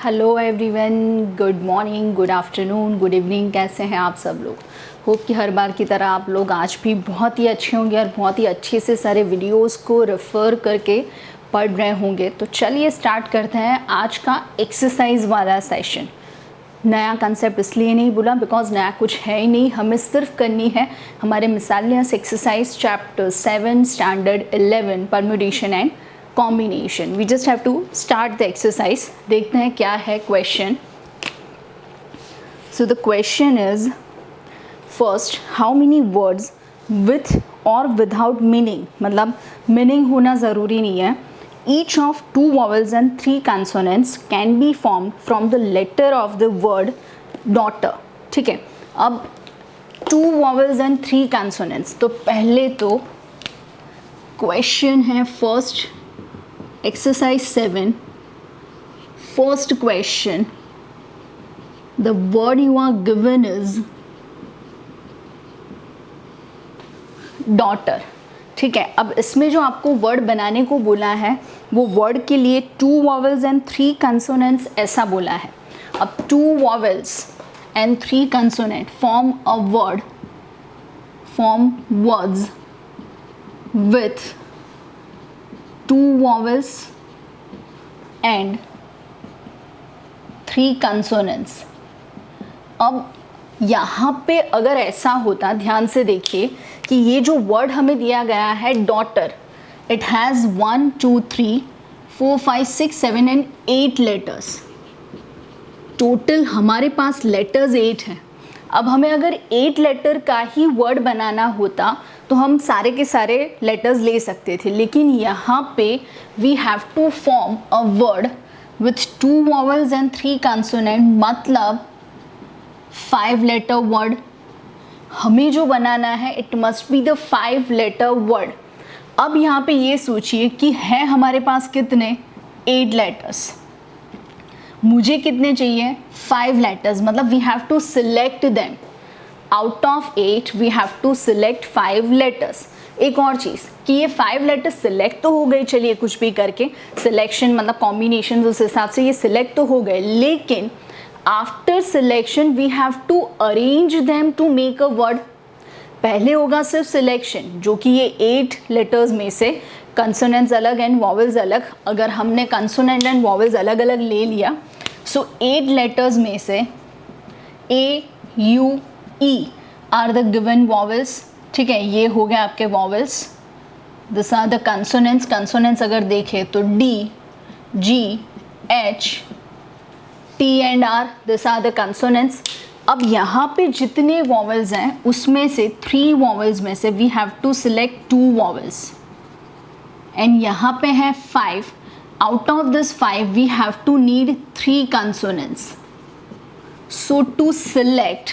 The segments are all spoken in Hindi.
Hello everyone, good morning, good afternoon, good evening. कैसे हैं आप सब लोग? होप कि हर बार की तरह आप लोग आज भी बहुत ही अच्छे होंगे और बहुत ही अच्छे से सारे वीडियोस को रेफ़र करके पढ़ रहे होंगे। तो चलिए स्टार्ट करते हैं आज का एक्सरसाइज वाला सेशन। नया कंसेप्ट इसलिए नहीं बोला बिकॉज नया कुछ है ही नहीं, हमें सिर्फ करनी है हमारे miscellaneous exercise chapter 7 standard 11 permutation and combination. We just have to start the exercise. देखते हैं क्या है question. So the question is first, how many words with और विदाउट मीनिंग, मतलब मीनिंग होना ज़रूरी नहीं है, each of 2 vowels and 3 consonants can be formed from the letter of the word daughter। ठीक है, अब 2 vowels and 3 consonants, तो पहले तो क्वेश्चन है first exercise 7, first question, the word you are given is daughter। ठीक है, अब इसमें जो आपको वर्ड बनाने को बोला है वो वर्ड के लिए 2 वॉवेल्स एंड 3 कंसोनेंट्स ऐसा बोला है। अब 2 vowels and 3 consonant form a word, form words with 2 vowels and 3 consonants. अब यहाँ पे अगर ऐसा होता, ध्यान से देखिए कि ये जो वर्ड हमें दिया गया है daughter, it has 1 2 3 4 5 6 7 and 8 letters. Total हमारे पास लेटर्स 8 हैं। अब हमें अगर 8 लेटर का ही वर्ड बनाना होता तो हम सारे के सारे लेटर्स ले सकते थे, लेकिन यहाँ पे we have to form a word with 2 vowels and 3 consonant, मतलब 5 लेटर वर्ड हमें जो बनाना है। It must be the 5 letter word. अब यहाँ पे ये सोचिए कि है हमारे पास कितने 8 लेटर्स, मुझे कितने चाहिए 5 लेटर्स, मतलब we have to select them out of 8, we have to select 5 letters. एक और चीज़ कि ये 5 लेटर्स सिलेक्ट तो हो गए, चलिए कुछ भी करके सिलेक्शन मतलब कॉम्बिनेशन उस हिसाब से ये सिलेक्ट तो हो गए, लेकिन after selection we have to arrange them to make a word. पहले होगा सिर्फ सिलेक्शन, जो कि ये 8 लेटर्स में से कंसोनेंट्स अलग एंड वॉवेल्स अलग। अगर हमने कंसोनेंट एंड वॉवेल्स अलग अलग ले लिया, सो 8 लेटर्स में से A U E are the given vowels. ठीक है, ये हो गया आपके vowels. This are the consonants. Consonants अगर देखें तो D G H T and R, this are the consonants. अब यहाँ पे जितने वॉवेल्स हैं उसमें से 3 वॉवेल्स में से we have to select 2 vowels and यहाँ पे है 5। Out of this 5 we have to need 3 consonants. So to select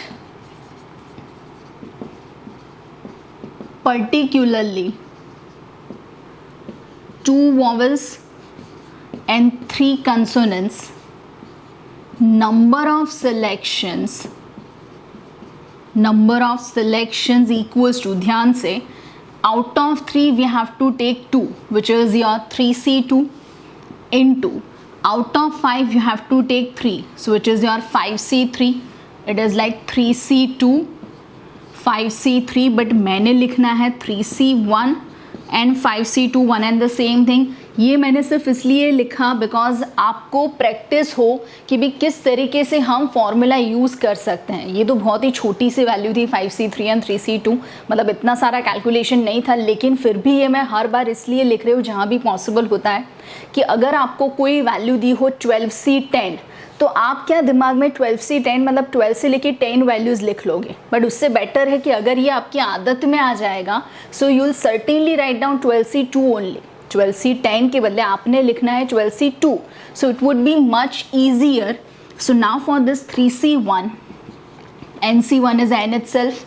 particularly 2 vowels and 3 consonants, number of selections equals to, ध्यान से, out of 3 we have to take 2, which is your 3C2, into out of 5 you have to take 3, so which is your 5C3. it is like 3C2 5C3, but मैंने लिखना है 3C1 and 5C2 one and the same thing. ये मैंने सिर्फ इसलिए लिखा बिकॉज आपको प्रैक्टिस हो कि भी किस तरीके से हम फॉर्मूला यूज़ कर सकते हैं। ये तो बहुत ही छोटी सी वैल्यू थी 5C3 एंड 3C2, मतलब इतना सारा कैलकुलेशन नहीं था, लेकिन फिर भी ये मैं हर बार इसलिए लिख रही हूँ जहाँ भी पॉसिबल होता है कि अगर आपको कोई वैल्यू दी हो 12C10, तो आप क्या दिमाग में 12C10 मतलब 12 से लेके 10 वैल्यूज़ लिख लोगे, बट उससे बेटर है कि अगर ये आपकी आदत में आ जाएगा, so you will certainly write down 12C2 only. 12C10 के बदले आपने लिखना है 12C2, so it would be much easier. So now for this 3C1, NC1 is n itself,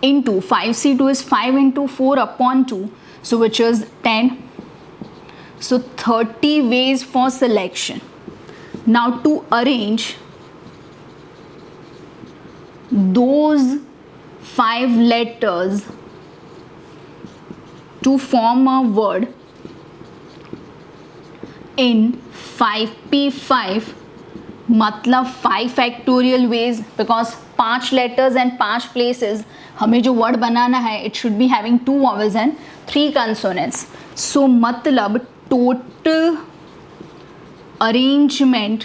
into 5C2 is 5 into 4 upon 2, so which is 10. So 30 ways for selection. Now to arrange those 5 letters to form a word in 5P5 मतलब 5 factorial ways, because 5 letters and 5 places हमें जो वर्ड बनाना है it should be having 2 vowels and 3 consonants. So मतलब total arrangement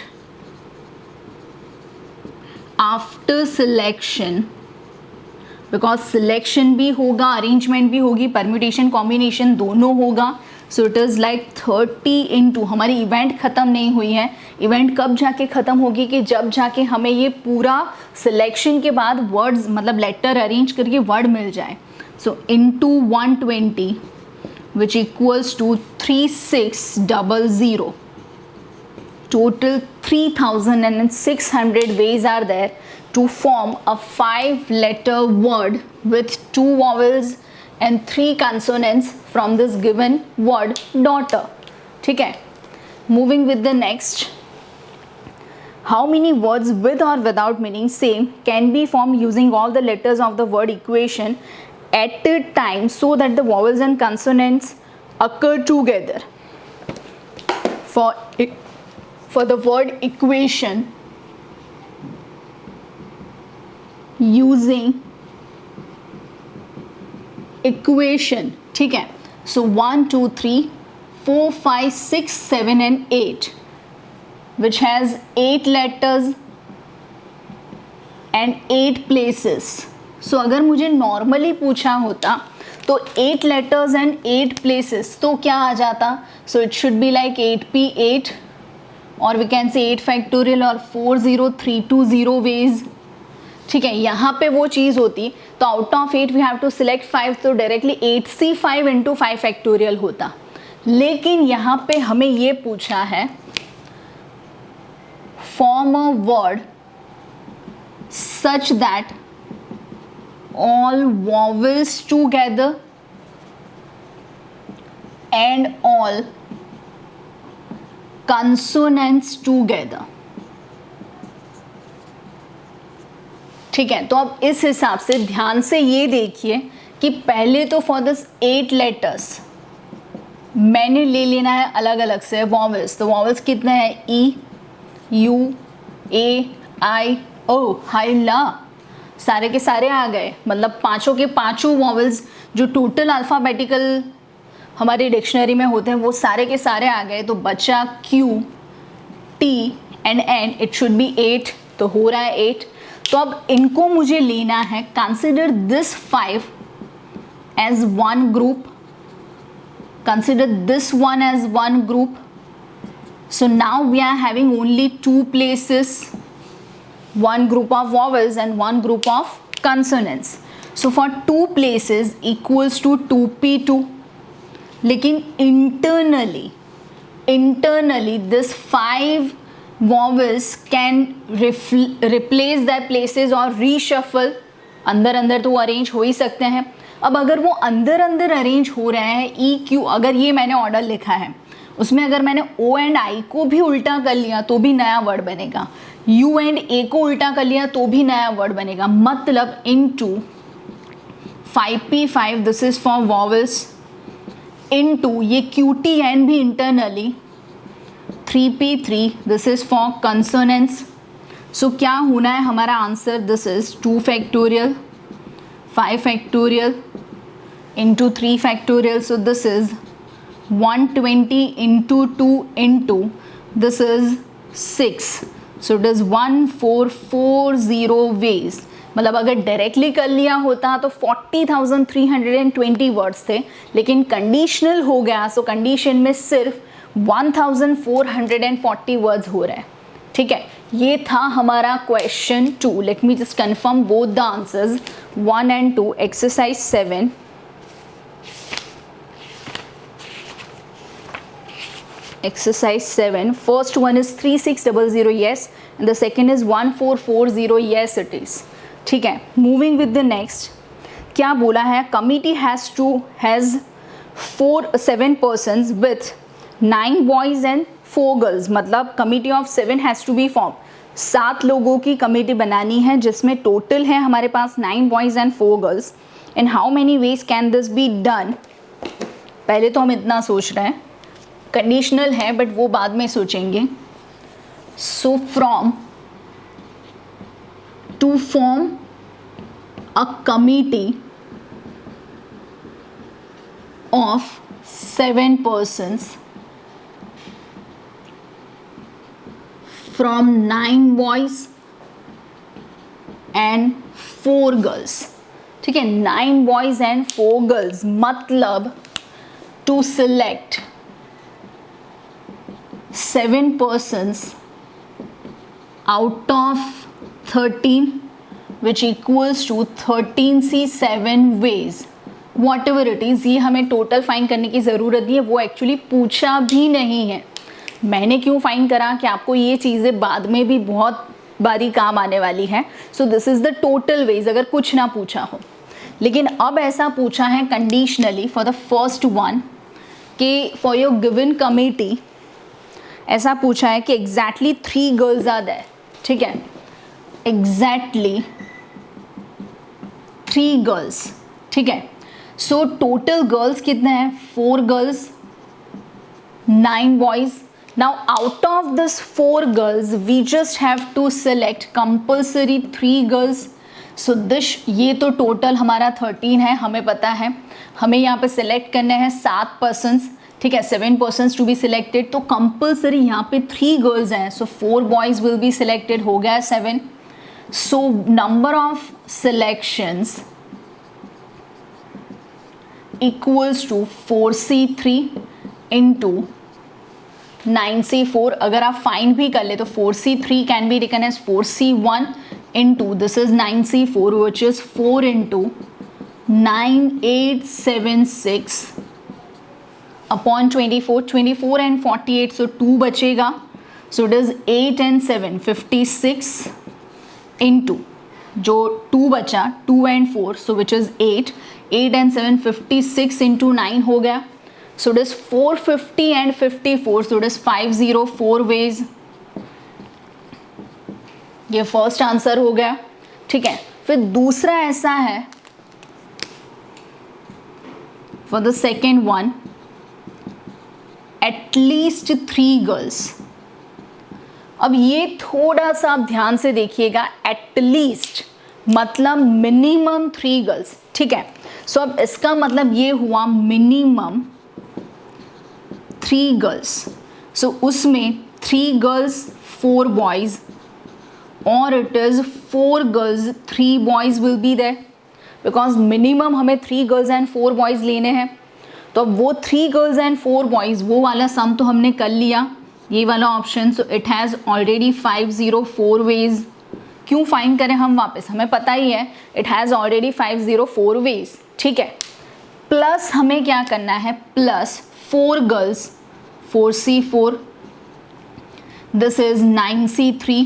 after selection, because selection भी होगा, अरेंजमेंट भी होगी, परम्यूटेशन कॉम्बिनेशन दोनों होगा. So it is like 30 into, हमारी इवेंट ख़त्म नहीं हुई है. इवेंट कब जाके ख़त्म होगी कि जब जाके हमें ये पूरा सिलेक्शन के बाद वर्ड्स मतलब लेटर अरेंज करके वर्ड मिल जाए. So into 120 which equals to 3600. Total 3600 ways are there to form a 5-letter word with 2 vowels and 3 consonants from this given word daughter. ठीक है. Moving with the next. How many words with or without meaning same can be formed using all the letters of the word equation at a time so that the vowels and consonants occur together? For the word equation, using equation, ठीक है. So 1 2 3 4 5 6 7 and 8 which has 8 letters and 8 places. So अगर मुझे नॉर्मली पूछा होता तो 8 letters and 8 places तो क्या आ जाता. So it should be like 8p8 और वी कैन से 8 फैक्टोरियल और 40320 वेज. ठीक है, यहाँ पे वो चीज़ होती तो out of 8 we have to select 5, तो डायरेक्टली 8c5 इंटू 5 फैक्टोरियल होता. लेकिन यहाँ पे हमें ये पूछा है form a word such that all vowels together and all consonants together. ठीक है, तो अब इस हिसाब से ध्यान से ये देखिए कि पहले तो फॉर दिस 8 लेटर्स मैंने ले लेना है अलग अलग से वॉवल्स. तो वॉवल्स कितने हैं? ई, you, A, I, O, high, ला, सारे के सारे आ गए. मतलब पांचों के पांचों वॉवल्स जो टोटल अल्फ़ाबेटिकल हमारी डिक्शनरी में होते हैं वो सारे के सारे आ गए. तो बचा Q, T and N. It should be 8, तो हो रहा है 8. तो अब इनको मुझे लेना है. Consider this 5 as one group, consider this one as one group. So now we are having only 2 places, one group of vowels and one group of consonants. So for 2 places equals to 2p2. लेकिन internally this 5 vowels can replace their places और reshuffle. अंदर तो अरेंज हो ही सकते हैं. अब अगर वो अंदर अरेंज हो रहे हैं ई क्यू, अगर ये मैंने ऑर्डर लिखा है उसमें अगर मैंने ओ एंड आई को भी उल्टा कर लिया तो भी नया वर्ड बनेगा. यू एंड ए को उल्टा कर लिया तो भी नया वर्ड बनेगा. मतलब into 5p5 this is for vowels, into ये QTN भी internally 3p3 this is for consonants. So क्या होना है हमारा answer? This is 2 factorial 5 factorial into 3 factorial. So this is 120 into 2 into this is 6. So it is 1440 ways. मतलब अगर डायरेक्टली कर लिया होता तो 40,320 वर्ड्स थे, लेकिन कंडीशनल हो गया. सो कंडीशन में सिर्फ 1440 वर्ड्स हो रहे हैं. ठीक है, ये था हमारा question 2. Let me just confirm both the answers 1 and 2. Exercise 7. Exercise 7. First one is 3600, yes, and the second is 1440, yes it is. ठीक है, मूविंग विद द नेक्स्ट. क्या बोला है? Committee has 7 persons with 9 boys and 4 girls. मतलब committee of 7 has to be form. 7 लोगों की कमिटी बनानी है जिसमें टोटल है हमारे पास 9 boys and 4 girls. And how many ways can this be done? पहले तो हम इतना सोच रहे हैं, कंडीशनल है बट वो बाद में सोचेंगे. So to form a committee of 7 persons from 9 boys and 4 girls. ठीक है, 9 boys and 4 girls, मतलब to select 7 persons out of 13, which equals to 13C7 ways, whatever it is. ये हमें टोटल फाइंड करने की ज़रूरत नहीं है, वो एक्चुअली पूछा भी नहीं है. मैंने क्यों फाइंड करा कि आपको ये चीज़ें बाद में भी बहुत बारी काम आने वाली है. So this is the total ways, अगर कुछ ना पूछा हो. लेकिन अब ऐसा पूछा है conditionally for the first one कि फॉर योर गिवन कमिटी ऐसा पूछा है कि एग्जैक्टली 3 गर्ल्स आर देयर. ठीक है, एग्जैक्टली 3 गर्ल्स. ठीक है, सो टोटल गर्ल्स कितने हैं? 4 girls, 9 boys. Now out of this 4 girls we just have to select compulsory 3 girls. So this ये तो टोटल हमारा 13 है, हमें पता है. हमें यहाँ पे सेलेक्ट करने हैं 7 persons. ठीक है, 7 persons to be selected. तो कंपल्सरी यहाँ पे 3 girls हैं. So 4 boys will be selected, हो गया 7. So number of selections equals to 4C3 into 9C4. अगर आप फाइंड भी कर ले तो 4C3 can be taken as 4C1 into this is 9C4, which is 4 into 9876 upon 24. 24 and 48, so 2 बचेगा. So it is 8 and 7 56 into जो 2 बचा 2 and 4, so which is 8. 8 and 7 56 into 9 हो गया. So it is 450 and 54, so it is 504 ways. ये फर्स्ट आंसर हो गया. ठीक है, फिर दूसरा ऐसा है for the second one, at least 3 girls. अब ये थोड़ा सा आप ध्यान से देखिएगा, एटलीस्ट मतलब मिनिमम 3 गर्ल्स. ठीक है, सो अब इसका मतलब ये हुआ मिनिमम 3 गर्ल्स. सो उसमें 3 गर्ल्स 4 बॉयज, और it is 4 girls 3 boys will be there, because minimum हमें 3 गर्ल्स एंड 4 बॉयज लेने हैं. तो अब वो 3 गर्ल्स एंड 4 बॉयज, वो वाला सम तो हमने कर लिया, ये वाला option. So it has already 504 ways. क्यों फाइंड करें हम वापस, हमें पता ही है इट हैज़ ऑलरेडी 504 वेज. ठीक है, प्लस हमें क्या करना है, plus 4 girls 4C4, this is 9C3.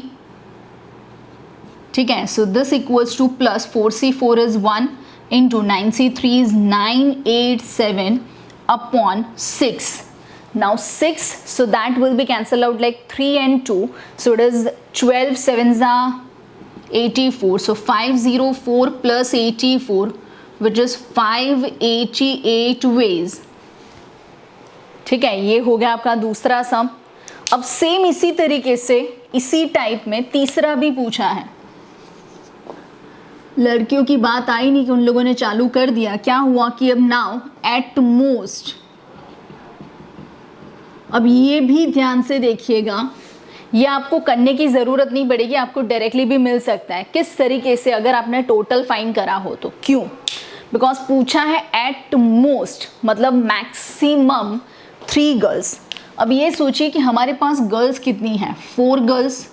ठीक है, so this equals two plus 4C4 is 1 into 9C3 is 987 upon 6. Now 6, so that will be cancelled out like 3 and 2, so it is 12 7s are 84. So 504 plus 84, which is 588 ways. ठीक है, ये हो गया आपका दूसरा सम. अब सेम इसी तरीके से इसी टाइप में तीसरा भी पूछा है. लड़कियों की बात आई नहीं कि उन लोगों ने चालू कर दिया. क्या हुआ कि अब नाउ एट मोस्ट, अब ये भी ध्यान से देखिएगा, ये आपको करने की ज़रूरत नहीं पड़ेगी, आपको डायरेक्टली भी मिल सकता है. किस तरीके से, अगर आपने टोटल फाइंड करा हो तो. क्यों? बिकॉज पूछा है एट मोस्ट मतलब मैक्सिमम 3 गर्ल्स. अब ये सोचिए कि हमारे पास गर्ल्स कितनी हैं, 4 गर्ल्स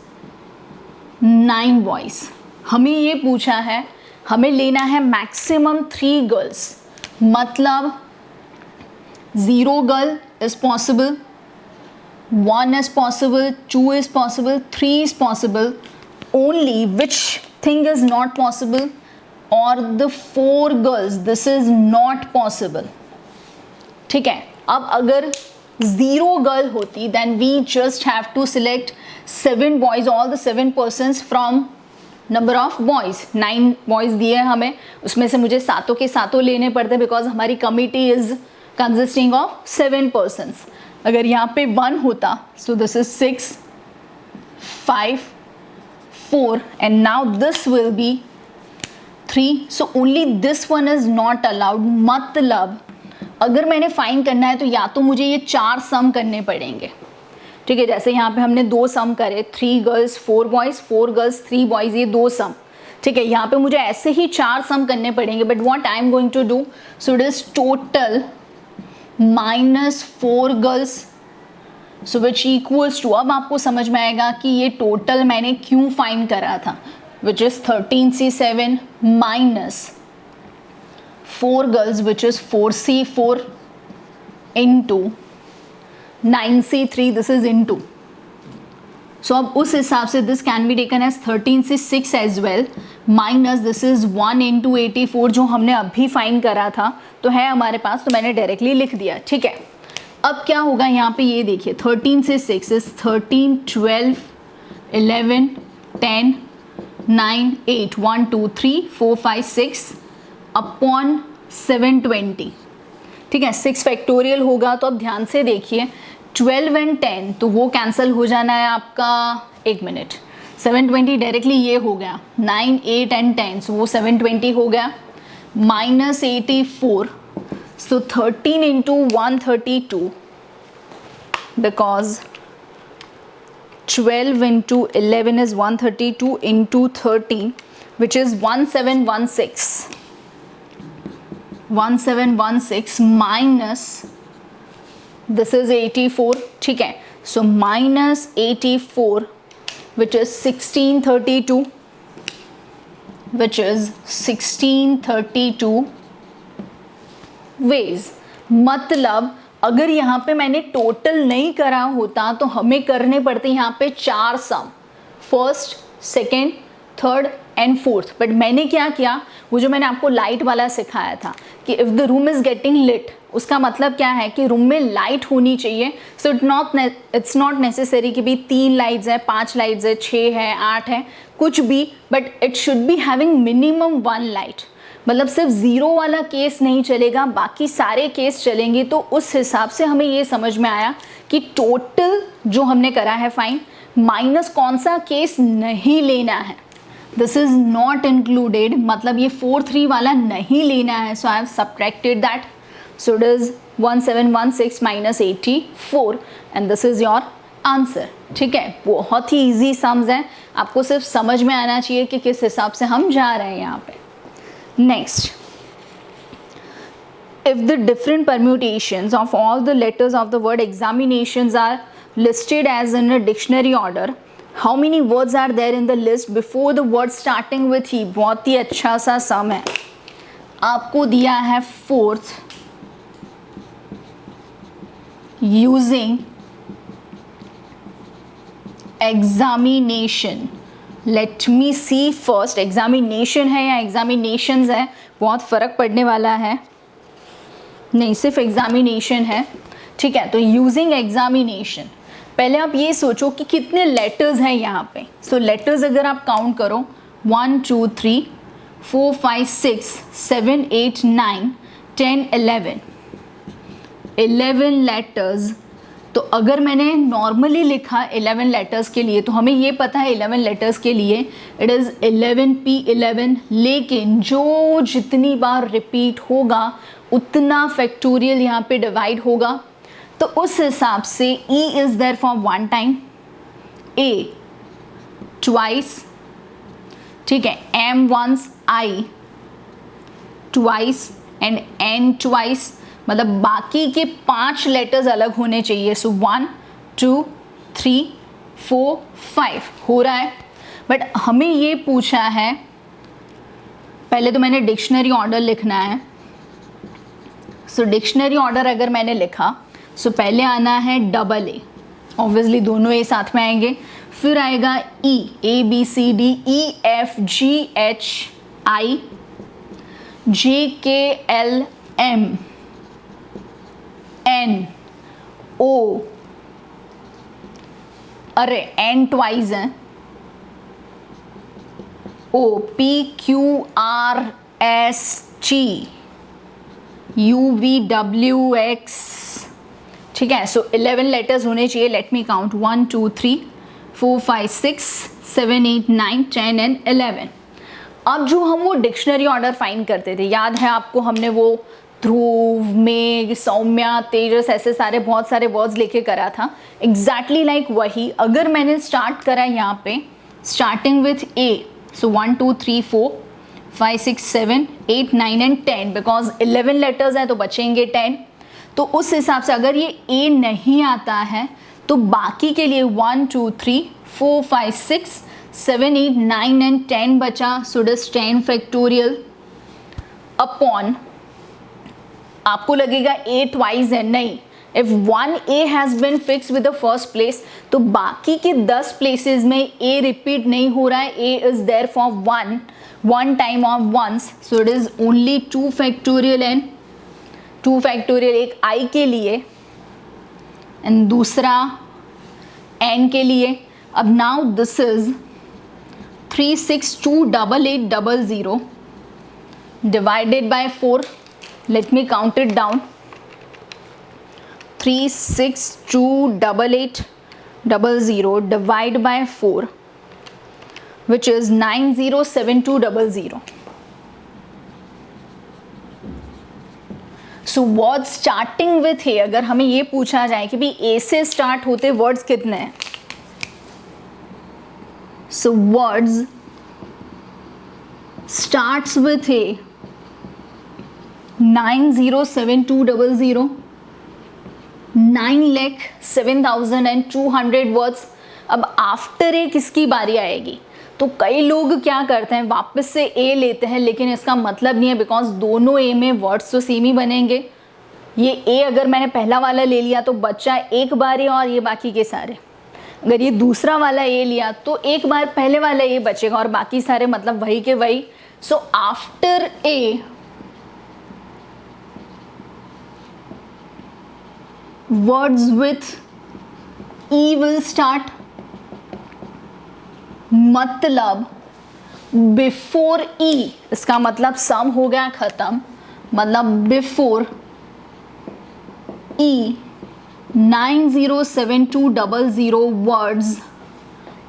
9 बॉयज़. हमें ये पूछा है, हमें लेना है मैक्सिमम 3 गर्ल्स, मतलब 0 girl is possible, 1 is possible, 2 is possible, 3 is possible. Only which thing is not possible? Or the 4 girls, this is not possible. ठीक है, अब अगर 0 girl होती, then we just have to select 7 boys, all the 7 persons from number of boys. 9 boys दिए हमें, उसमें से मुझे सातों के सातों लेने पड़ते बिकॉज हमारी committee is consisting of 7 persons. अगर यहाँ पे 1 होता, सो this is 6, 5, 4 and now this will be 3. So only this one is not allowed. मतलब अगर मैंने फाइंड करना है तो या तो मुझे ये 4 सम करने पड़ेंगे, ठीक है। जैसे यहाँ पे हमने 2 सम करे, 3 गर्ल्स 4 बॉयज़, 4 गर्ल्स 3 बॉयज़, ये 2 सम, ठीक है। यहाँ पे मुझे ऐसे ही 4 सम करने पड़ेंगे, but what I am going to do, so it is total -4 girls, so which equals to, अब आपको समझ में आएगा कि ये टोटल मैंने क्यों फाइंड करा था, which is 13C7 minus 4 girls which is 4C4 into 9C3, this is into. So अब उस हिसाब से this can be taken as 13C6 as well, minus this is 1 into 84 जो हमने अभी फाइंड करा था, तो है हमारे पास, तो मैंने डायरेक्टली लिख दिया, ठीक है। अब क्या होगा यहाँ पे, ये देखिए 13C6 इज 13, 12, 11, 10, 9, 8, 1, 2, 3, 4, 5, 6 अपॉन 720, ठीक है। 6 फैक्टोरियल होगा, तो अब ध्यान से देखिए 12 एंड 10 तो वो कैंसिल हो जाना है आपका, 1 मिनट, 720 डायरेक्टली ये हो गया, 9, 8 एंड 10 सो वो 720 हो गया, minus 84, so 13 into 132 because 12 into 11 is 132 into 13 which is 1716 minus this is 84, ठीक है। so minus 84 which is 1632 ways। मतलब अगर यहाँ पे मैंने टोटल नहीं करा होता तो हमें करने पड़ते यहाँ पे 4 sum, first, second, third and fourth, but मैंने क्या किया, वो जो मैंने आपको लाइट वाला सिखाया था कि if the room is getting lit, उसका मतलब क्या है कि रूम में लाइट होनी चाहिए। सो इट्स नॉट नेसेसरी कि भाई 3 लाइट्स है, 5 लाइट्स है, 6 है, 8 है, कुछ भी, but it should be having minimum 1 light. मतलब सिर्फ 0 वाला केस नहीं चलेगा, बाकी सारे केस चलेंगे। तो उस हिसाब से हमें ये समझ में आया कि टोटल जो हमने करा है फाइन, माइनस कौन सा केस नहीं लेना है, दिस इज नॉट इंक्लूडेड, मतलब ये 4-3 वाला नहीं लेना है। So I have subtracted that, so it is 1716 minus 84 and this is your answer, ठीक है। बहुत ही ईजी सम्स हैं, आपको सिर्फ समझ में आना चाहिए कि किस हिसाब से हम जा रहे हैं यहाँ पे। Next, if the different permutations of all the letters of the word examinations are listed as in a dictionary order, how many words are there in the list before the word starting with E? बहुत ही अच्छा सा सम है, आपको दिया है 4th using examination। Let me see first, examination है या एग्जामिनेशंस है, बहुत फ़र्क पड़ने वाला है, नहीं सिर्फ एग्जामिनेशन है, ठीक है। तो यूजिंग एग्जामिनेशन, पहले आप ये सोचो कि कितने लेटर्स हैं यहाँ पे। सो लेटर्स अगर आप काउंट करो 1 2 3 4 5 6 7 8 9 10 11 लेटर्स। तो अगर मैंने नॉर्मली लिखा 11 लेटर्स के लिए, तो हमें ये पता है 11 लेटर्स के लिए इट इज़ 11P11, लेकिन जो जितनी बार रिपीट होगा उतना फैक्टोरियल यहाँ पे डिवाइड होगा। तो उस हिसाब से E is there for 1 time, A twice, ठीक है, M once, I twice and N twice, मतलब बाकी के 5 लेटर्स अलग होने चाहिए। सो 1 2 3 4 5 हो रहा है, बट हमें ये पूछा है, पहले तो मैंने डिक्शनरी ऑर्डर लिखना है। सो डिक्शनरी ऑर्डर अगर मैंने लिखा, सो पहले आना है डबल ए, ऑब्वियसली दोनों ए साथ में आएंगे, फिर आएगा ई, ABCDEFGHI JKLM N O, अरे N ट्वाइस है, O PQRST UVWX, ठीक है। सो 11 लेटर्स होने चाहिए। Let me count 1 2 3 4 5 6 7 8 9 10 and 11। अब जो हम वो डिक्शनरी ऑर्डर फाइंड करते थे, याद है आपको, हमने वो ध्रुव, मेघ, सौम्या, तेजस, ऐसे सारे बहुत सारे वर्ड्स लेके करा था। एग्जैक्टली लाइक वही अगर मैंने स्टार्ट करा यहाँ पे starting with A, so 1 2 3 4 5 6 7 8 9 and 10, because 11 letters हैं तो बचेंगे 10। तो उस हिसाब से अगर ये ए नहीं आता है तो बाकी के लिए 1 2 3 4 5 6 7 8 9 एंड 10 बचा। सो डस 10 फैक्टोरियल अपॉन, आपको लगेगा ए ट्वाइस है, नहीं, if 1 A has been fix with the first place तो बाकी के 10 प्लेसेस में ए रिपीट नहीं हो रहा है, A is there for one time of once, so it is only 2 factorial and 2 factorial एक आई के लिए एंड दूसरा एन के लिए। अब now this is 3628800 divided by 4. Let me count it down. 3628800 divide by 4, which is 907200. So word starting with A, अगर हमें ये पूछा जाए कि भाई ए से स्टार्ट होते वर्ड्स कितने हैं, so words starts with A 907200, 9,07,200 words. अब आफ्टर ए किसकी बारी आएगी? तो कई लोग क्या करते हैं, वापस से ए लेते हैं, लेकिन इसका मतलब नहीं है, बिकॉज दोनों ए में वर्ड्स तो सेम ही बनेंगे। ये ए अगर मैंने पहला वाला ले लिया तो बच्चा एक बार और ये बाकी के सारे, अगर ये दूसरा वाला ए लिया तो एक बार पहले वाला ए बचेगा और बाकी सारे मतलब वही के वही। So after a words with E will start, मतलब बिफोर ई, इसका मतलब सम हो गया खत्म, मतलब before E 907200 words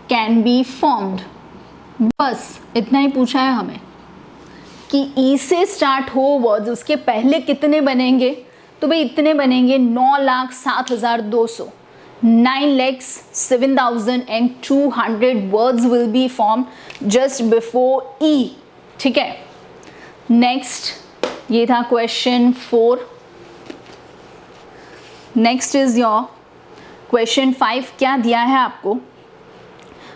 can be formed. बस इतना ही पूछा है हमें कि ई से स्टार्ट हो वर्ड्स, उसके पहले कितने बनेंगे, तो भाई इतने बनेंगे 9,07,200, 9,07,200 words will be formed just before E। ठीक है, नेक्स्ट ये था question 4। Next is your question 5। क्या दिया है आपको?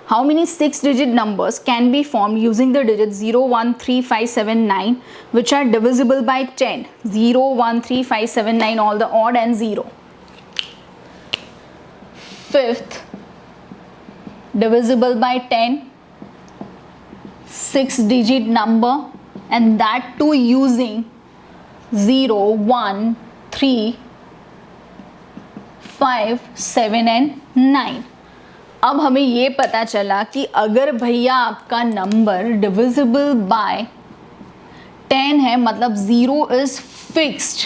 How many 6 digit numbers can be formed using the digits 0 1 3 5 7 9 which are divisible by 10? 0 1 3 5 7 9 all the odd and 0. Fifth, divisible by 10, 6 digit number, and that too using 0 1 3 5 7 and 9। अब हमें ये पता चला कि अगर भैया आपका नंबर डिविजिबल बाय 10 है, मतलब 0 is fixed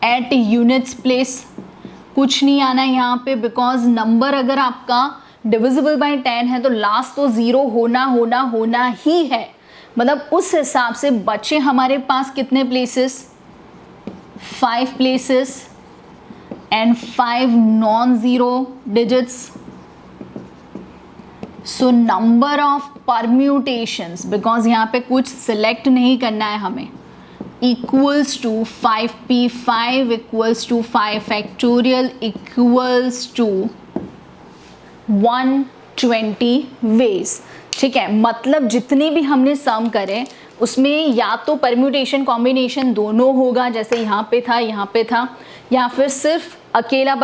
at units place, कुछ नहीं आना है यहाँ पे, बिकॉज नंबर अगर आपका डिविजिबल बाय 10 है तो लास्ट तो 0 होना ही है। मतलब उस हिसाब से बचे हमारे पास कितने places? 5 places and 5 non zero digits. So number of permutations, because यहाँ पे कुछ सिलेक्ट नहीं करना है हमें, equals to 5p5 equals to 5 factorial equals to 120 ways. ठीक है, मतलब जितने भी हमने सम करे उसमें या तो परम्यूटेशन कॉम्बिनेशन दोनों होगा, जैसे यहाँ पे था, या फिर सिर्फ अकेला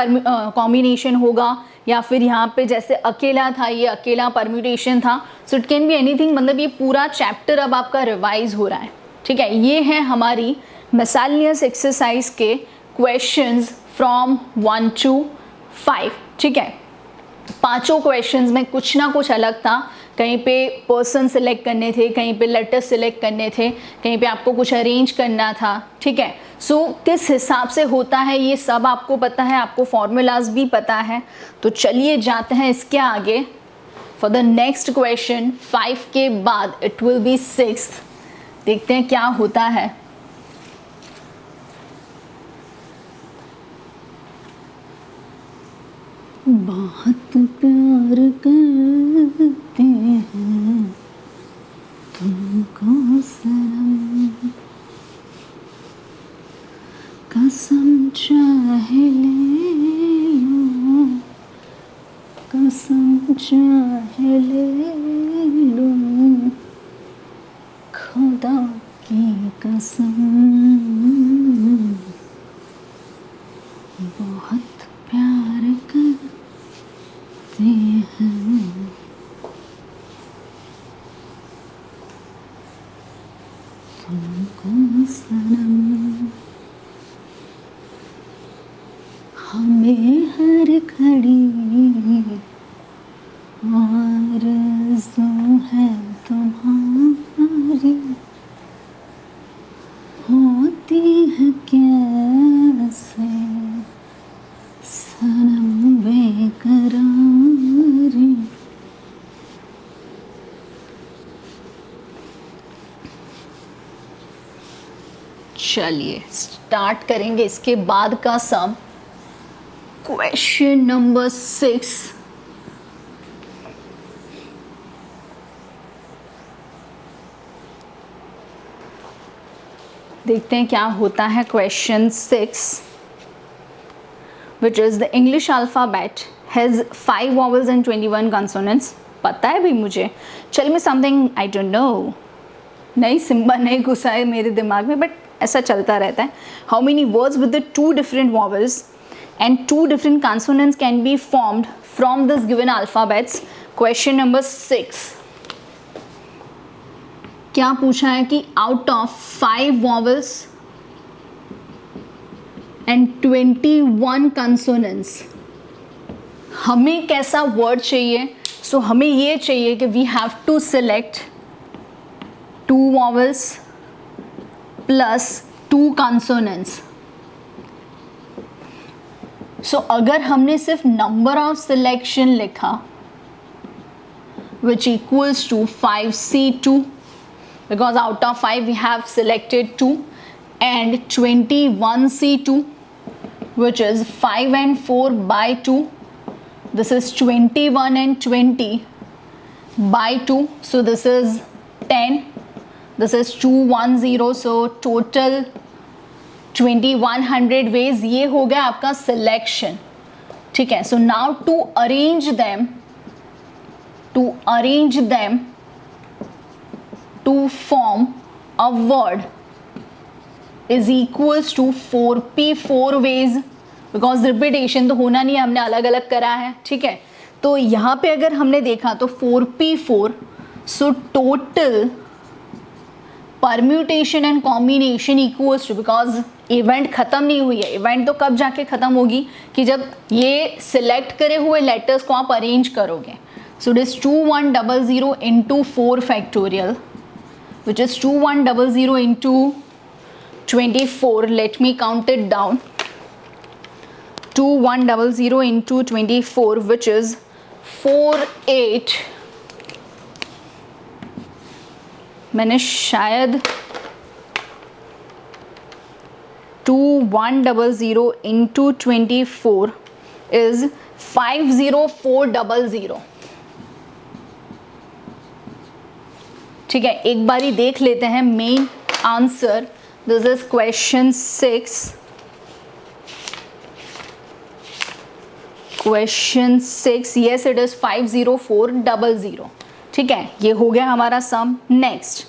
कॉम्बिनेशन होगा, या फिर यहाँ पे जैसे अकेला था ये अकेला परम्यूटेशन था। So it can be anything. मतलब ये पूरा चैप्टर अब आपका रिवाइज हो रहा है। ठीक है, ये है हमारी मिसलेनियस एक्सरसाइज के क्वेश्चंस फ्रॉम 1 to 5। ठीक है, पांचों क्वेश्चंस में कुछ ना कुछ अलग था, कहीं पे पर्सन सिलेक्ट करने थे, कहीं पे लेटर सिलेक्ट करने थे, कहीं पे आपको कुछ अरेंज करना था, ठीक है। सो किस हिसाब से होता है ये सब आपको पता है, आपको फॉर्मूलाज भी पता है। तो चलिए जाते हैं इसके आगे फॉर द नेक्स्ट क्वेश्चन। 5 के बाद इट विल बी 6। देखते हैं क्या होता है। बहुत प्यार करते हैं तुमको सनम, कसम चाहे ले लो, कसम चाहे ले लो, खुदा की कसम, बहुत प्यार करते हैं तुमको सनम, हमें हर घड़ी आरज़ू है तुम्हारी, होती है कैसे सनम बेकरारी। चलिए स्टार्ट करेंगे इसके बाद का सम। Question number 6। देखते हैं क्या होता है। Question 6 which is the English alphabet has 5 vowels and 21 consonants। पता है भी मुझे, चल में something I don't know, नहीं सिम्बा नहीं घुसा है मेरे दिमाग में, बट ऐसा चलता रहता है। How many words with the 2 different vowels and 2 different consonants can be formed from this given alphabets? Question number 6। क्या पूछा है कि out of 5 vowels and 21 consonants हमें कैसा वर्ड चाहिए। सो हमें ये चाहिए कि we have to select 2 vowels plus 2 consonants। So अगर हमने सिर्फ नंबर ऑफ सिलेक्शन लिखा which equals to 5C2 because out of 5 we have selected 2, and 21C2 which is 5 and 4 by 2, this is 21 and 20 by 2, so this is 10, this is 210, so total 2100 ways ये हो गया आपका सिलेक्शन, ठीक है। So now to arrange them to form a word is equals to 4p 4 ways, because repetition तो होना नहीं है, हमने अलग अलग करा है, ठीक है। तो यहाँ पे अगर हमने देखा तो 4p 4, so total permutation and combination equals to, because event खत्म नहीं हुई है, इवेंट तो कब जाके खत्म होगी कि जब ये सिलेक्ट करे हुए लेटर्स को आप अरेंज करोगे। सो it is 2100 into 4 factorial which is 2100 into 24. Let me count it down. 2100 into 24 which is 48, मैंने शायद 2100 into 24 is 50400, ठीक है। एक बारी देख लेते हैं main answer. This is question 6। Question 6, yes it is 50400, ठीक है। ये हो गया हमारा sum. Next,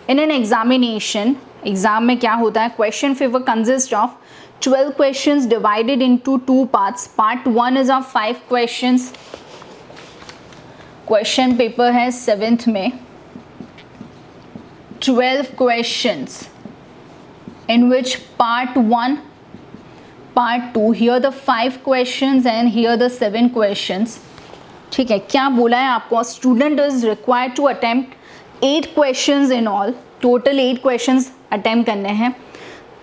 in an examination, exam में क्या होता है, question paper consist of 12 questions divided into 2 parts. Part 1 is of 5 questions. Question paper है 7th में 12 questions, in which part 1, part 2, here the 5 questions and here the 7 questions. ठीक है, क्या बोला है आपको, student is required to attempt 8 questions in all, total 8 questions attempt करने हैं,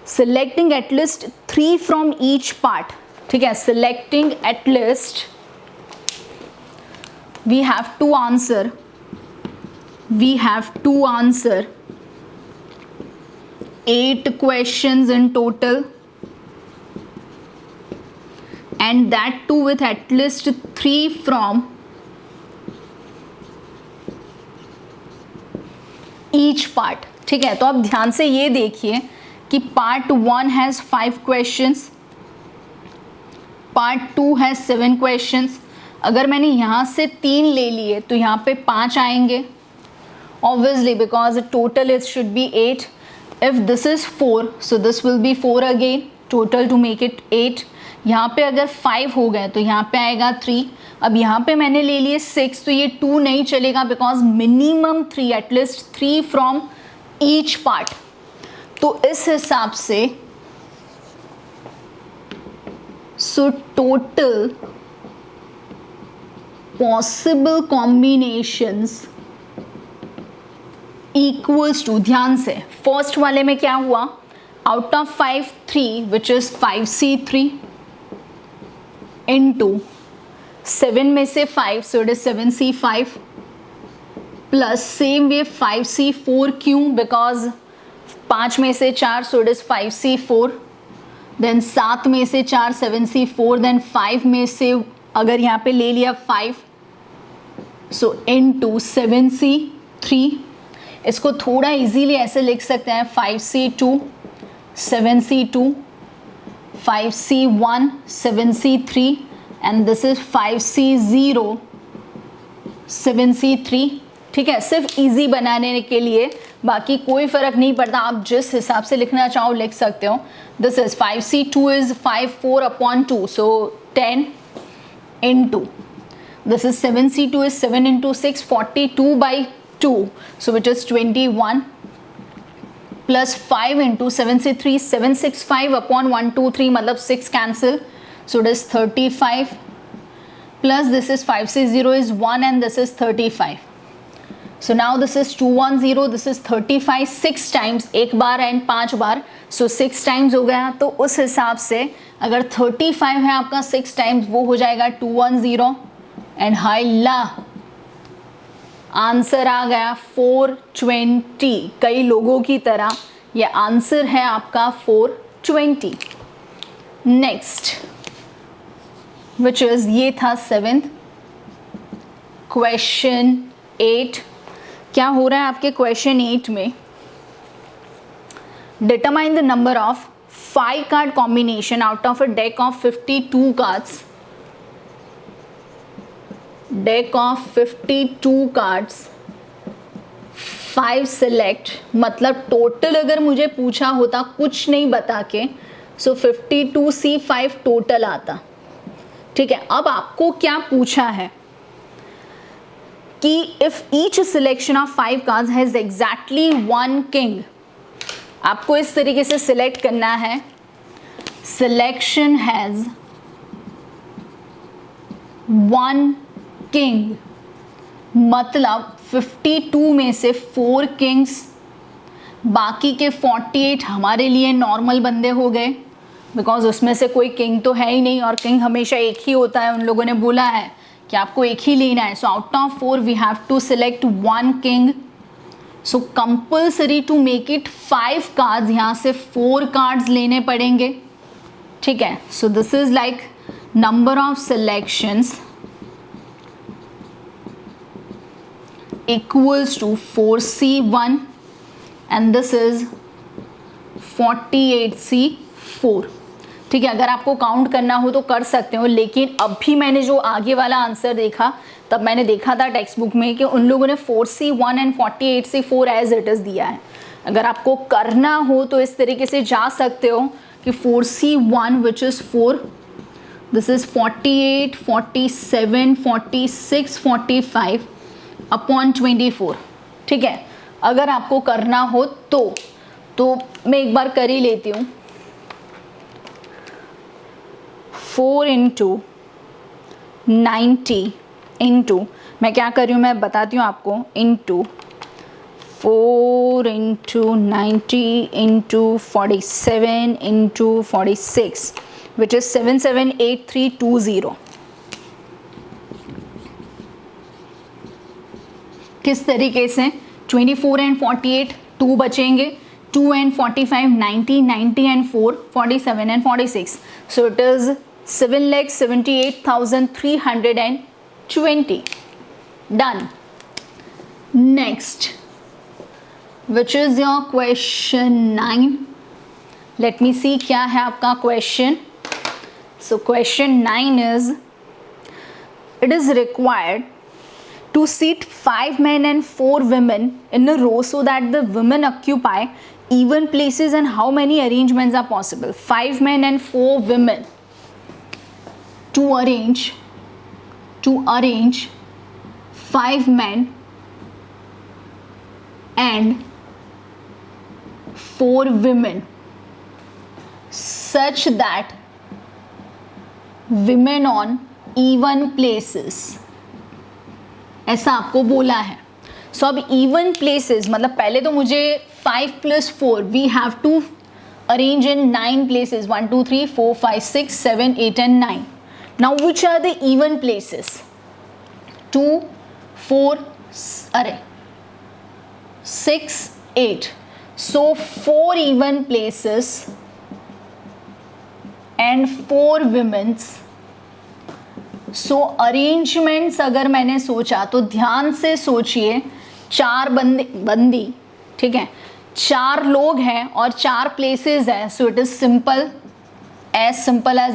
selecting at least 3 from each part. ठीक है, selecting at least we have to answer 8 questions in total, and that too with at least 3 from each part। ठीक है, तो आप ध्यान से ये देखिए कि part 1 has 5 questions, part 2 has 7 questions. अगर मैंने यहाँ से 3 ले लिए तो यहाँ पे 5 आएंगे obviously because total it should be 8. If this is 4 so this will be 4 again total to make it 8. यहाँ पे अगर 5 हो गए तो यहाँ पे आएगा 3। अब यहाँ पे मैंने ले लिए 6 तो ये 2 नहीं चलेगा because minimum 3, at least 3 from each part. तो इस हिसाब से so total possible combinations equals to, ध्यान से फर्स्ट वाले में क्या हुआ, out of 5 3 which is 5C3 into 7 में से 5 so it is 7C5 plus same way 5C4, क्यों, बिकॉज 5 में से 4 सो इट इज 5C4, देन 7 में से 4 7C4, देन 5 में से अगर यहाँ पे ले लिया 5 सो इनटू 7C3। इसको थोड़ा इजीली ऐसे लिख सकते हैं 5C2 7C2 5C1 7C3 and this is 5C0 7C3। ठीक है, सिर्फ इजी बनाने के लिए, बाकी कोई फ़र्क नहीं पड़ता, आप जिस हिसाब से लिखना चाहो लिख सकते हो। This is 5C2 is 5 4/2 so 10 into this is 7C2 is 7 into 6 42/2 so which is 21 plus 5 into 7C3 765/123 मतलब 6 cancel so it is 35 plus this is 5C0 is 1 and this is 35 so now this is 210 this is 35 6 times, एक बार एंड 5 बार so 6 times हो गया। तो उस हिसाब से अगर 35 है आपका 6 टाइम्स वो हो जाएगा 210 एंड हाइला आंसर आ गया 420। कई लोगों की तरह ये आंसर है आपका 420। नेक्स्ट विच इज, ये था 7th क्वेश्चन 8। क्या हो रहा है आपके क्वेश्चन 8 में, determine the number of 5 card combination out of a deck of 52 cards, deck of 52 cards 5 select, मतलब टोटल अगर मुझे पूछा होता कुछ नहीं बता के सो 52C5 टोटल आता। ठीक है, अब आपको क्या पूछा है कि if each selection of 5 cards has exactly 1 king, आपको इस तरीके से सिलेक्ट करना है, सिलेक्शन हैज 1 किंग, मतलब 52 में से 4 किंग्स, बाकी के 48 हमारे लिए नॉर्मल बंदे हो गए बिकॉज उसमें से कोई किंग तो है ही नहीं और किंग हमेशा एक ही होता है, उन लोगों ने बोला है कि आपको एक ही लेना है। So out of 4 we have to select 1 king, so compulsory to make it 5 cards, यहाँ से 4 कार्ड्स लेने पड़ेंगे। ठीक है, so this is like number of selections equals to 4C1 and this is 48C4। ठीक है, अगर आपको काउंट करना हो तो कर सकते हो, लेकिन अभी मैंने जो आगे वाला आंसर देखा तब मैंने देखा था टेक्स्ट बुक में कि उन लोगों ने 4C1 and 48C4 as it is दिया है। अगर आपको करना हो तो इस तरीके से जा सकते हो कि 4C1 which is 4, this is 48 47 46 45 upon 24। ठीक है, अगर आपको करना हो तो मैं एक बार कर ही लेती हूँ। 4 into 90 इंटू, मैं क्या कर रही हूँ मैं बताती हूँ आपको, into 4 into 90 into 47 into 46 which is 778320। किस तरीके से 24 एंड 48 2 बचेंगे, 2 and 45 90, 90 and 4 47 and 46, so it is 7,78,320। Done. Next, which is your question 9. Let me see क्या है आपका question. So question 9 is, it is required to seat 5 men and 4 women in a row so that the women occupy even places, and how many arrangements are possible? 5 men and 4 women to arrange 5 men and 4 women such that women on even places, ऐसा आपको बोला है। सो अब इवन प्लेसेस मतलब पहले तो मुझे 5 + 4 we have to arrange in 9 places, 1 2 3 4 5 6 7 8 and 9. Now which are the even places? 2 4 6 8. So 4 even places and 4 women's. So arrangements अगर मैंने सोचा तो ध्यान से सोचिए, 4 बंदी, ठीक है, 4 लोग हैं और 4 प्लेसेस हैं, so it is simple as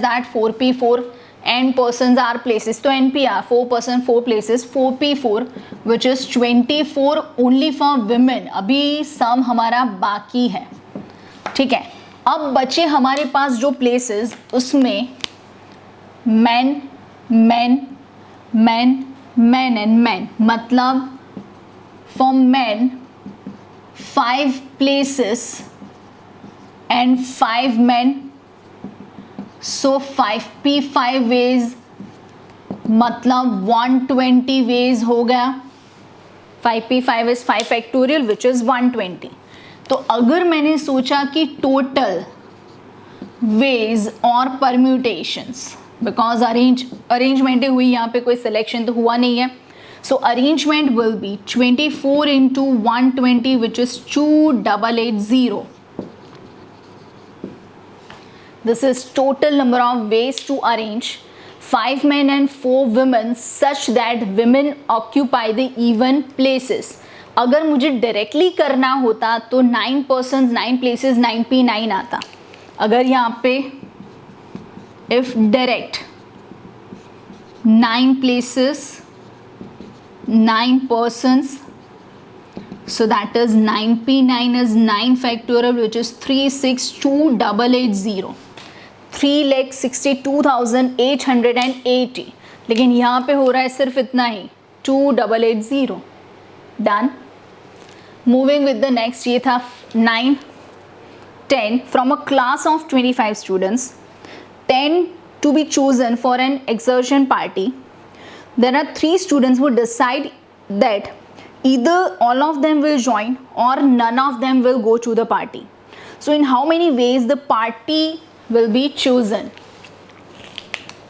that 4p4 and persons are places, तो NPR 4 person 4 places 4p4 which is 24 only for women। अभी सम हमारा बाकी है, ठीक है। अब बचे हमारे पास जो प्लेसेस, उसमें men men men men and men, मतलब for men 5 places and 5 men, so 5p5 ways मतलब 120 ways हो गया। 5p5 is 5 factorial which is 120। तो अगर मैंने सोचा कि टोटल वेज और परम्यूटेशंस, बिकॉज अरेंजमेंट हुई, यहाँ पे कोई सिलेक्शन तो हुआ नहीं है, so arrangement will be 24 into 120 which is 2880। This is total number of ways to arrange 5 men and 4 women such that women occupy the even places। अगर मुझे डायरेक्टली करना होता तो 9 persons 9 places 9p9 आता। अगर यहाँ पे if direct 9 places 9 persons, so that is 9p9 is 9 factorial which is 362,880, 3,62,880। लेकिन यहाँ पे हो रहा है सिर्फ इतना ही 2880। Done. Moving with the next, ये था 9 10 from a class of 25 students 10 to be chosen for an exertion party. There are 3 students who decide that either all of them will join or none of them will go to the party. So in how many ways the party will be chosen?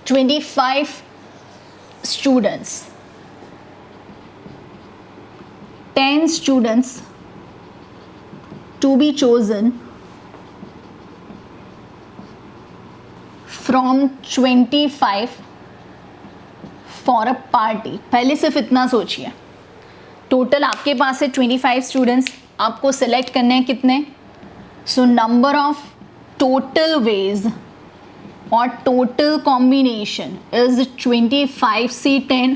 25 students, 10 students to be chosen from 25 for a party। पहले सिर्फ इतना सोचिए, टोटल आपके पास है 25 स्टूडेंट्स, आपको सेलेक्ट करने हैं कितने? So number of total ways और total combination is 25C10।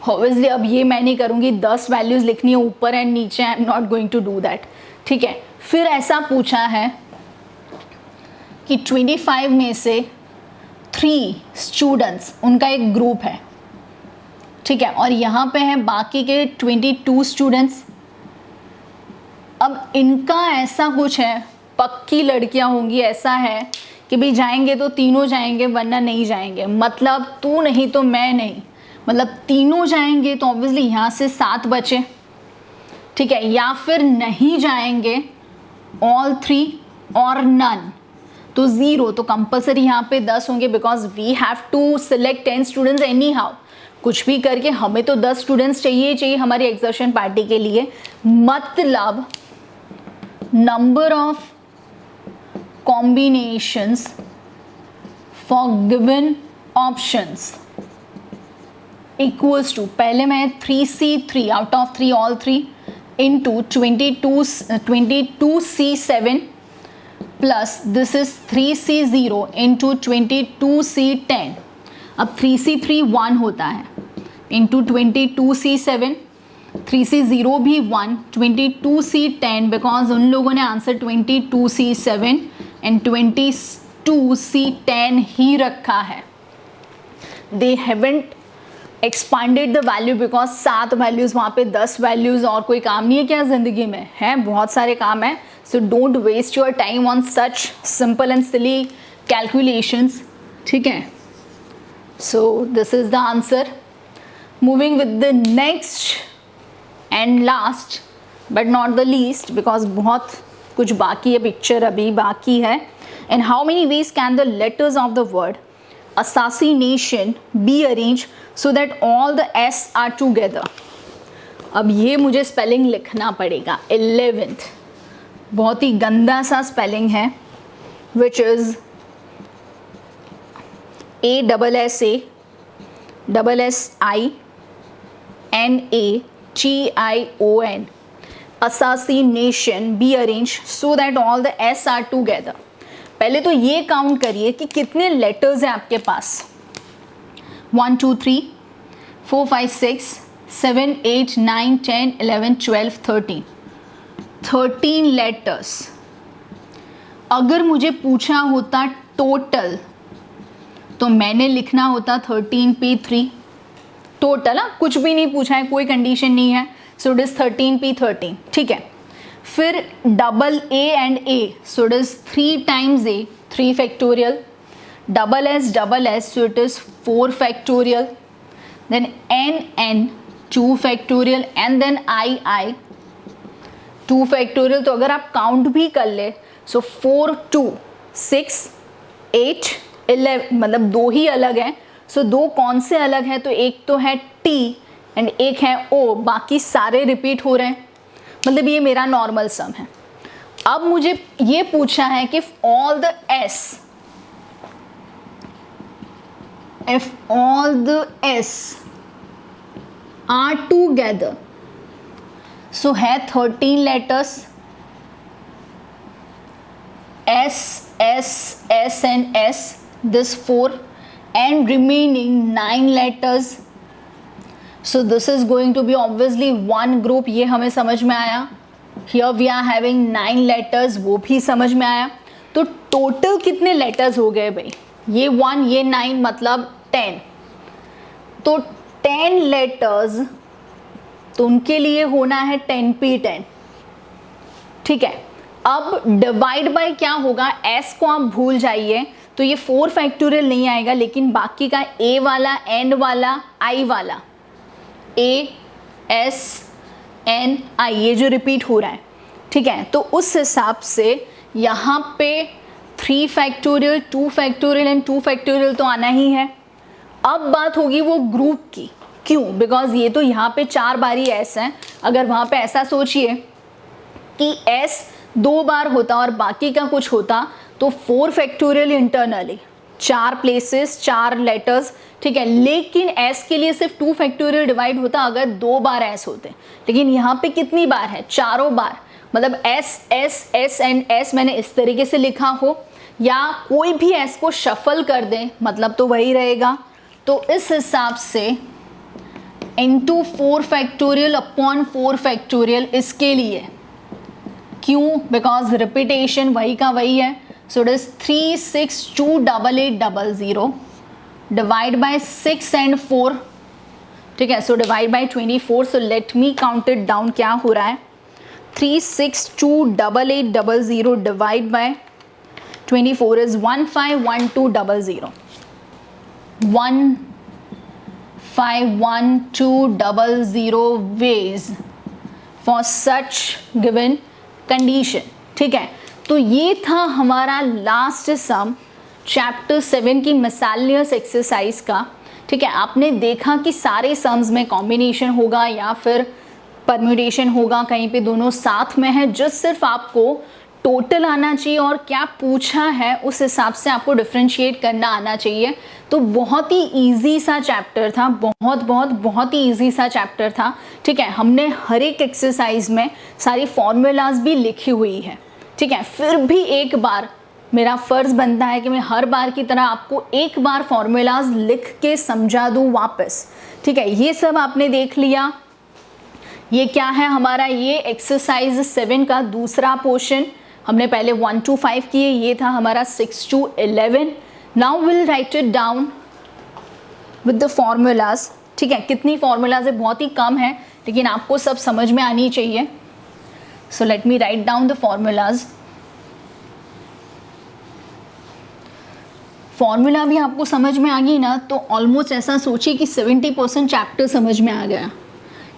Obviously अब ये मैं नहीं करूँगी, 10 वैल्यूज़ लिखनी है ऊपर एंड नीचे, I am not going to do that, ठीक है। फिर ऐसा पूछा है कि 25 में से 3 स्टूडेंट्स, उनका एक ग्रुप है, ठीक है, और यहाँ पे है बाकी के 22 स्टूडेंट्स। अब इनका ऐसा कुछ है, पक्की लड़कियाँ होंगी, ऐसा है कि भाई जाएंगे तो तीनों जाएंगे वरना नहीं जाएंगे, मतलब तू नहीं तो मैं नहीं, मतलब तीनों जाएंगे तो ऑब्वियसली यहाँ से 7 बचे, ठीक है, या फिर नहीं जाएंगे ऑल 3 और नन तो 0, तो कंपलसरी यहाँ पे 10 होंगे because we have to select 10 students anyhow, कुछ भी करके हमें तो 10 स्टूडेंट्स चाहिए हमारी एक्सर्शन पार्टी के लिए। मतलब number of combinations for given options equals to, पहले मैं 3C3 out of 3 all 3 into 22C7 plus this is 3C0 into 22C10। अब 3C3 1 होता है इंटू 22C7, 3C0 भी 1, 22C10 बिकॉज उन लोगों ने आंसर 22C7 एंड 22C10 ही रखा है। दे haven't expanded the value because 7 values वहाँ पे 10 वैल्यूज, और कोई काम नहीं है क्या ज़िंदगी में, है बहुत सारे काम है। So don't waste your time on such simple and silly calculations, ठीक है। So this is the answer. Moving with the next and last but not the least because बहुत कुछ बाकी है, पिक्चर अभी बाकी है। And how many ways can the letters of the word assassination be arranged so that all the S are together। अब ये मुझे स्पेलिंग लिखना पड़ेगा। 11th बहुत ही गंदा सा स्पेलिंग है which is ASSASSINATION assassination be arranged so that all the S are together। पहले तो ये काउंट करिए कि कितने लेटर्स हैं आपके पास। 1 2 3 4 5 6 7 8 9 10 11 12 13 लेटर्स। अगर मुझे पूछा होता टोटल तो मैंने लिखना होता 13P3 टोटल। कुछ भी नहीं पूछा है, कोई कंडीशन नहीं है, सो इट इज 13P13, ठीक है। फिर double A and A, so it is 3 times A 3 factorial, double S so it is 4 factorial, then N 2 factorial and then I 2 factorial. तो अगर आप काउंट भी कर ले सो 4 2 6 8 11, मतलब 2 ही अलग हैं। सो 2 कौन से अलग हैं, तो एक तो है T एंड एक है O, बाकी सारे रिपीट हो रहे हैं, मतलब ये मेरा नॉर्मल सम है। अब मुझे ये पूछा है कि if all the S are together, so है 13 letters S and S, this 4 and remaining 9 letters, so this is going to be obviously one group। ये हमें समझ में आया। Here we are having 9 letters, वो भी समझ में आया। तो टोटल कितने लेटर्स हो गए भाई, ये 1 ये 9 मतलब 10, तो 10 लेटर्स, तो उनके लिए होना है 10P10, ठीक है। अब डिवाइड बाय क्या होगा, S को आप भूल जाइए, तो ये 4 फैक्टोरियल नहीं आएगा, लेकिन बाकी का A वाला, N वाला, I वाला, ASNI ये जो रिपीट हो रहा है, ठीक है। तो उस हिसाब से यहाँ पे 3 फैक्टोरियल 2 फैक्टोरियल एंड 2 फैक्टोरियल तो आना ही है। अब बात होगी वो ग्रुप की, क्यों, बिकॉज ये तो यहाँ पे 4 बारी S है। अगर वहाँ पे ऐसा सोचिए कि S 2 बार होता और बाकी का कुछ होता, तो 4 फैक्टोरियल इंटरनली, 4 प्लेसेस 4 लेटर्स, ठीक है। लेकिन S के लिए सिर्फ 2 फैक्टोरियल डिवाइड होता अगर 2 बार S होते, लेकिन यहाँ पे कितनी बार है, 4 बार, मतलब S एंड S मैंने इस तरीके से लिखा हो, या कोई भी S को शफल कर दें, मतलब तो वही रहेगा। तो इस हिसाब से इंटू 4 फैक्टोरियल अपॉन 4 फैक्टोरियल इसके लिए, क्यों, बिकॉज रिपीटेशन वही का वही है। सो it is 3628800 divide by 6 and 4, ठीक है। So divide by 24, so let me count it down, क्या हो रहा है, 3628800 divide by 24 is 151200, 51,200 ways for such given condition। ठीक है, तो ये था हमारा लास्ट सम चैप्टर 7 की मिसलेनियस एक्सरसाइज का। ठीक है, आपने देखा कि सारे सम्स में कॉम्बिनेशन होगा या फिर परम्यूटेशन होगा, कहीं पे दोनों साथ में है। जस्ट सिर्फ आपको टोटल आना चाहिए और क्या पूछा है उस हिसाब से आपको डिफ्रेंशिएट करना आना चाहिए। तो बहुत ही इजी सा चैप्टर था, बहुत ही इजी सा चैप्टर था। ठीक है, हमने हर एक एक्सरसाइज में सारी फॉर्मूलाज भी लिखी हुई है। ठीक है, फिर भी एक बार मेरा फ़र्ज़ बनता है कि मैं हर बार की तरह आपको एक बार फॉर्मूलाज लिख के समझा दूँ वापस। ठीक है, ये सब आपने देख लिया। ये क्या है हमारा, ये एक्सरसाइज 7 का दूसरा पोर्शन। हमने पहले 1 to 5 किए, ये था हमारा 6 to 11। Now will write it down with the formulas. ठीक है, कितनी फॉर्मूलाज है, बहुत ही कम है, लेकिन आपको सब समझ में आनी चाहिए। So let me write down the formulas. Formula भी आपको समझ में आ गई ना, तो ऑलमोस्ट ऐसा सोचिए कि 70% चैप्टर समझ में आ गया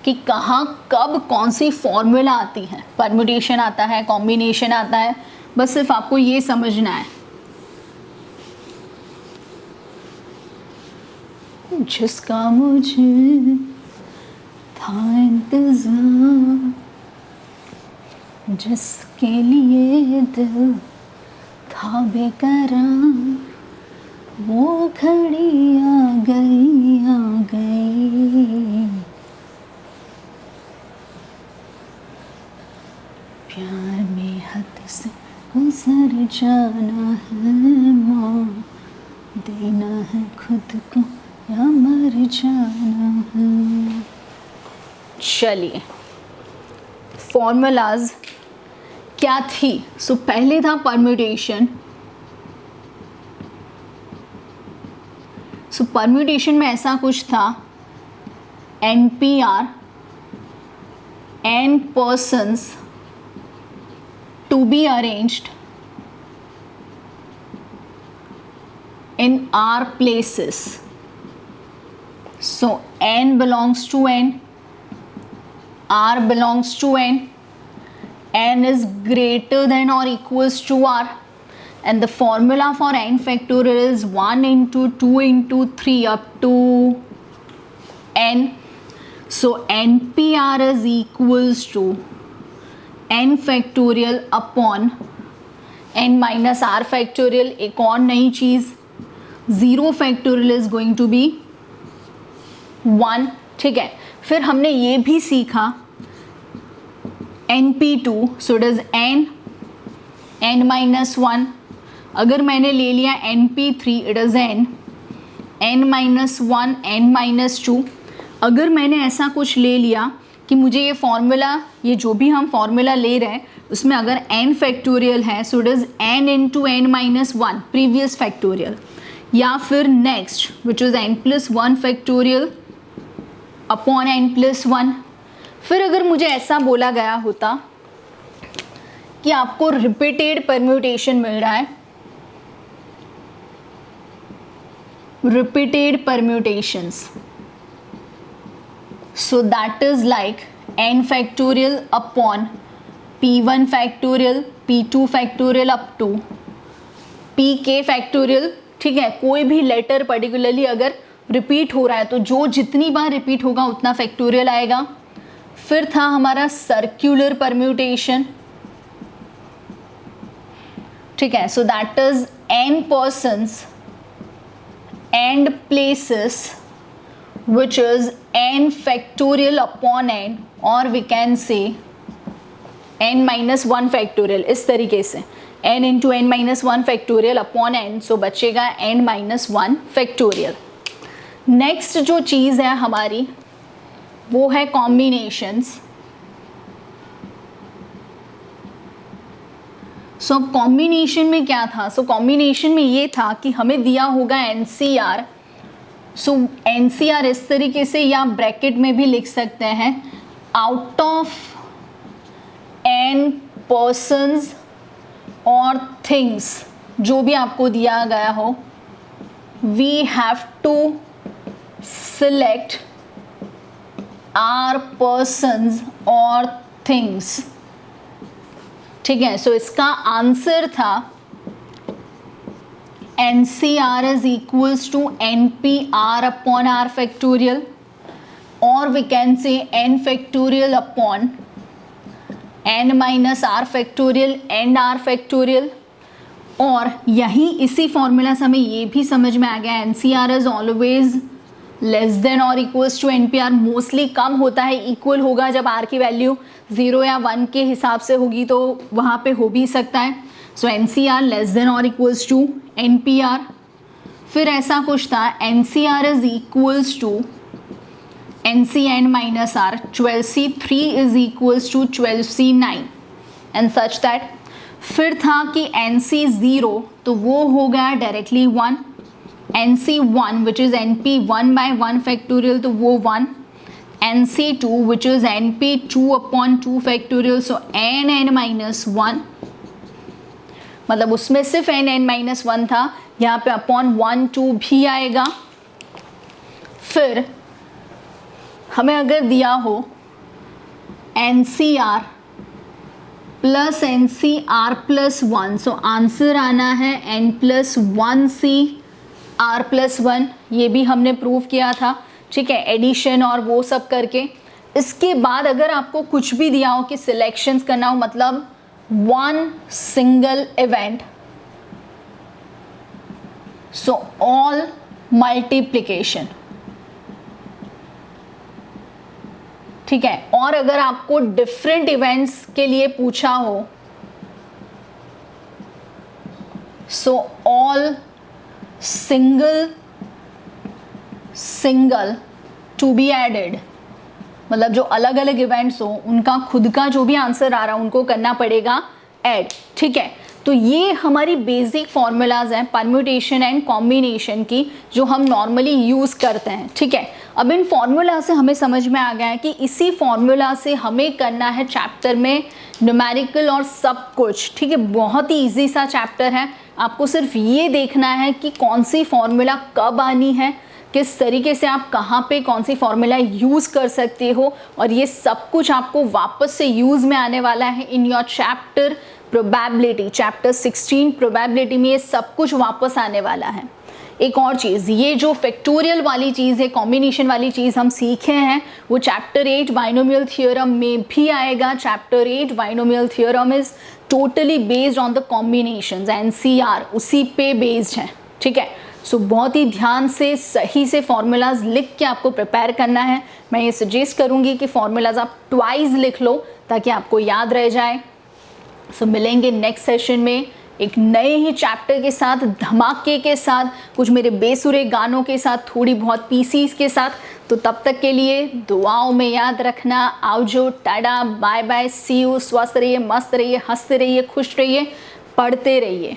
कि कहाँ कब कौन सी फॉर्मूला आती है, परम्यूटेशन आता है, कॉम्बिनेशन आता है, बस सिर्फ आपको ये समझना है। जिसका मुझे था इंतज़ार, जिसके लिए दिल था बेकरार, वो घड़ी आ गई, आ गई। प्यार में हद से गुजर जाना है, माँ देना है खुद को या मर जाना है। चलिए, फॉर्मूलाज क्या थी। सो पहले था परम्यूटेशन। सो परम्यूटेशन में ऐसा कुछ था, NPR, n persons to be arranged in R places. So n belongs to n, R belongs to n is greater than or equals to R, and the formula for n factorial is 1 into 2 into 3 up to n. So NPR is equals to n factorial upon n minus r factorial। एक और नई चीज़, 0 factorial is going to be 1। ठीक है, फिर हमने ये भी सीखा NP2, so it is n minus 1। अगर मैंने ले लिया NP3, it is n minus 1, n minus 2। अगर मैंने ऐसा कुछ ले लिया कि मुझे ये फॉर्मूला, ये जो भी हम फॉर्मूला ले रहे हैं उसमें अगर n फैक्टोरियल है, सो it is n into n minus 1 previous factorial, या फिर next which is n plus 1 factorial upon n plus 1। फिर अगर मुझे ऐसा बोला गया होता कि आपको रिपीटेड परम्यूटेशन मिल रहा है, repeated permutations, so that is like n factorial upon p1 factorial, p2 factorial up to pk factorial। ठीक है, कोई भी लेटर पर्टिकुलरली अगर रिपीट हो रहा है तो जो जितनी बार रिपीट होगा उतना फैक्टोरियल आएगा। फिर था हमारा सर्क्यूलर परम्यूटेशन। ठीक है, so that is n persons and places which is n factorial upon n, or we can say n minus 1 factorial। इस तरीके से n into n minus 1 factorial upon n, सो बचेगा n minus 1 factorial। नेक्स्ट जो चीज़ है हमारी वो है कॉम्बिनेशंस। सो कॉम्बिनेशन में क्या था, सो कॉम्बिनेशन में ये था कि हमें दिया होगा NCR। सो NCR इस तरीके से, या ब्रैकेट में भी लिख सकते हैं, आउट ऑफ n persons और थिंग्स, जो भी आपको दिया गया हो, we have to select are persons or things. ठीक है, सो इसका आंसर था NCR is equals to NPR upon R factorial, or we can say N factorial upon N minus R factorial and R factorial. और यही इसी फॉर्मूला से हमें ये भी समझ में आ गया NCR is always less than और इक्वल्स टू NPR. मोस्टली कम होता है, इक्वल होगा जब R की वैल्यू 0 या 1 के हिसाब से होगी तो वहाँ पे हो भी सकता है. सो NCR लेस देन और इक्वल्स टू NPR. फिर ऐसा कुछ था NCR is equals to NCN minus R, 12C3 is equals to 12C9 and such that. फिर था कि NC0 तो वो हो गया directly 1, NC1 which is NP 1 by 1 factorial तो वो 1, NC2 which is NP 2 upon 2 factorial so NN minus 1, मतलब उसमें सिर्फ NN minus 1 था, यहाँ पे upon 1 2 भी आएगा. फिर हमें अगर दिया हो NCR plus NCR plus 1 so answer आना है N plus 1C R plus 1. ये भी हमने प्रूव किया था, ठीक है, एडिशन और वो सब करके. इसके बाद अगर आपको कुछ भी दिया हो कि सिलेक्शंस करना हो, मतलब one single event, so all multiplication, ठीक है. और अगर आपको डिफरेंट इवेंट्स के लिए पूछा हो, so all single to be added, मतलब जो अलग अलग इवेंट्स हो उनका खुद का जो भी आंसर आ रहा है उनको करना पड़ेगा ऐड, ठीक है. तो ये हमारी बेसिक फॉर्मूलाज हैं परम्यूटेशन एंड कॉम्बिनेशन की जो हम नॉर्मली यूज़ करते हैं, ठीक है. अब इन फॉर्मूला से हमें समझ में आ गया है कि इसी फॉर्मूला से हमें करना है चैप्टर में न्यूमेरिकल और सब कुछ, ठीक है. बहुत ही इजी सा चैप्टर है, आपको सिर्फ ये देखना है कि कौन सी फॉर्मूला कब आनी है, किस तरीके से आप कहाँ पे कौन सी फॉर्मूला यूज़ कर सकते हो, और ये सब कुछ आपको वापस से यूज़ में आने वाला है in your chapter probability, chapter 16 probability में ये सब कुछ वापस आने वाला है. एक और चीज़, ये जो फैक्टोरियल वाली चीज़ है, कॉम्बिनेशन वाली चीज़ हम सीखे हैं, वो चैप्टर 8 बाइनोमियल थ्योरम में भी आएगा. Chapter 8 binomial theorem is totally based on the combinations, NCR उसी पे बेस्ड है, ठीक है. सो बहुत ही ध्यान से सही से फॉर्मूलाज लिख के आपको प्रिपेयर करना है. मैं ये सजेस्ट करूँगी कि फॉर्मूलाज आप ट्वाइस लिख लो ताकि आपको याद रह जाए. सो मिलेंगे नेक्स्ट सेशन में एक नए ही चैप्टर के साथ, धमाके के साथ, कुछ मेरे बेसुरे गानों के साथ, थोड़ी बहुत पीसीस के साथ. तो तब तक के लिए दुआओं में याद रखना. आवजो, tata, bye bye, see you. स्वस्थ रहिए, मस्त रहिए, हंसते रहिए, खुश रहिए, पढ़ते रहिए.